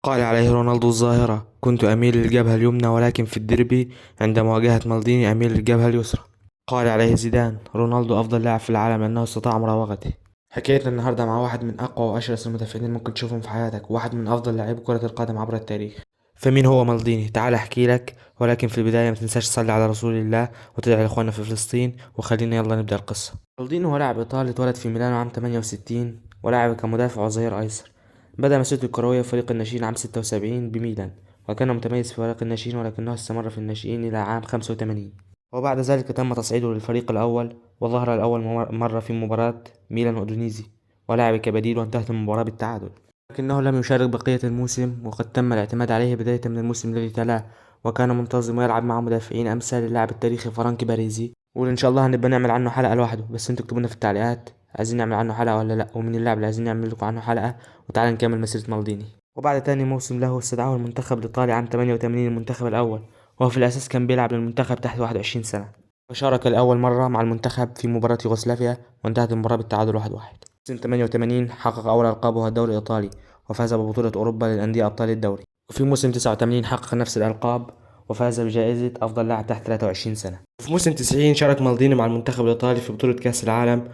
قال عليه رونالدو الظاهرة: كنت أميل للجبهة اليمنى، ولكن في الديربي عند مواجهة مالديني أميل للجبهة اليسرى. قال عليه زيدان: رونالدو أفضل لاعب في العالم لأنه استطاع مراوغته. حكايتنا النهاردة مع واحد من أقوى وأشرس المدافعين اللي ممكن تشوفهم في حياتك، واحد من أفضل لاعبي كرة القدم عبر التاريخ. فمين هو مالديني؟ تعال أحكي لك، ولكن في البداية ما تنساش تصلي على رسول الله وتدعي لإخواننا في فلسطين. وخلينا يلا نبدأ القصة. مالديني هو لاعب إيطالي اتولد في ميلانو عام 68، ولعب كمدافع وظهير أيسر. بدأ مسيرته الكروية في فريق الناشئين عام 76 بميلان، وكان متميز في فريق الناشئين ولكنه استمر في الناشئين إلى عام 85. وبعد ذلك تم تصعيده للفريق الأول، وظهر لأول مرة في مباراة ميلان أودونيزي، ولعب كبديل وانتهت المباراة بالتعادل. لكنه لم يشارك بقية الموسم، وقد تم الاعتماد عليه بداية من الموسم الذي تلاه، وكان منتظم ويلعب مع مدافعين أمثال اللاعب التاريخي فرانك باريزي، وإن شاء الله هنبقى نعمل عنه حلقة لوحده. بس انتوا اكتبوا لنا في التعليقات عايزين نعمل عنه حلقة ولا لأ، ومن اللاعب اللي عايزين نعمل لكم عنه حلقة. وتعالى نكمل مسيرة مالديني. وبعد تاني موسم له استدعاه المنتخب الإيطالي عام 88 المنتخب الأول، وهو في الأساس كان بيلعب للمنتخب تحت 21 سنة، وشارك لأول مرة مع المنتخب في مباراة يوغوسلافيا، وانتهت المباراة بالتعادل 1-1. سنة 88 حقق أول ألقابه الدوري الإيطالي، وفاز ببطولة أوروبا للأندية أبطال الدوري. وفي موسم 89 حقق نفس الألقاب، وفاز بجائزة أفضل لاعب تحت 23 سنة. في موسم 90 شارك مالديني مع المنتخب الإيطالي في بطولة كأس العالم،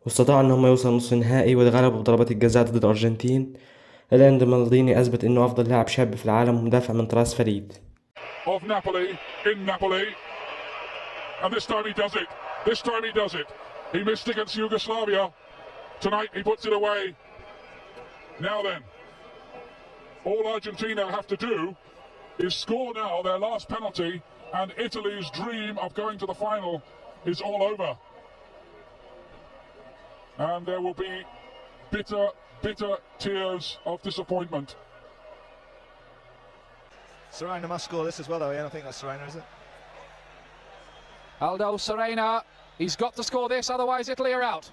واستطاعوا إنهم يوصلوا نصف النهائي واتغلبوا بضربات الجزاء ضد الأرجنتين. إلا أن مالديني أثبت إنه أفضل لاعب شاب في العالم ومدافع من طراز فريد. Of Napoli in Napoli, and this time he does it. This time he does it. He missed against Yugoslavia. Tonight he puts it away. Now then, all Argentina have to do is score now their last penalty, and Italy's dream of going to the final is all over. And there will be bitter, bitter tears of disappointment. Serena must score this as well, though. I don't think that's Serena, is it? Aldo Serena, he's got to score this, otherwise Italy are out.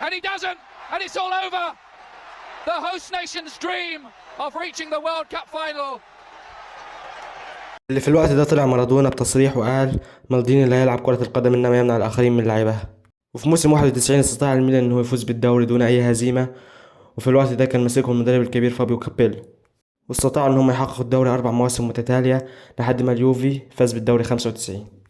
And he doesn't, and it's all over. The host nation's dream of reaching the World Cup final. اللي في الوقت ده طلع مارادونا بتصريح وقال: مالديني لا يلعب كرة القدم إنما يمنع الآخرين من لعبها. وفي موسم 91 استطاع الميلان إنه يفوز بالدوري دون أي هزيمة، وفي الوقت ده كان ماسكهم المدرب الكبير فابيو كابيلو، واستطاعوا إنهم يحققوا الدوري 4 مواسم متتالية لحد ما اليوفي فاز بالدوري 95.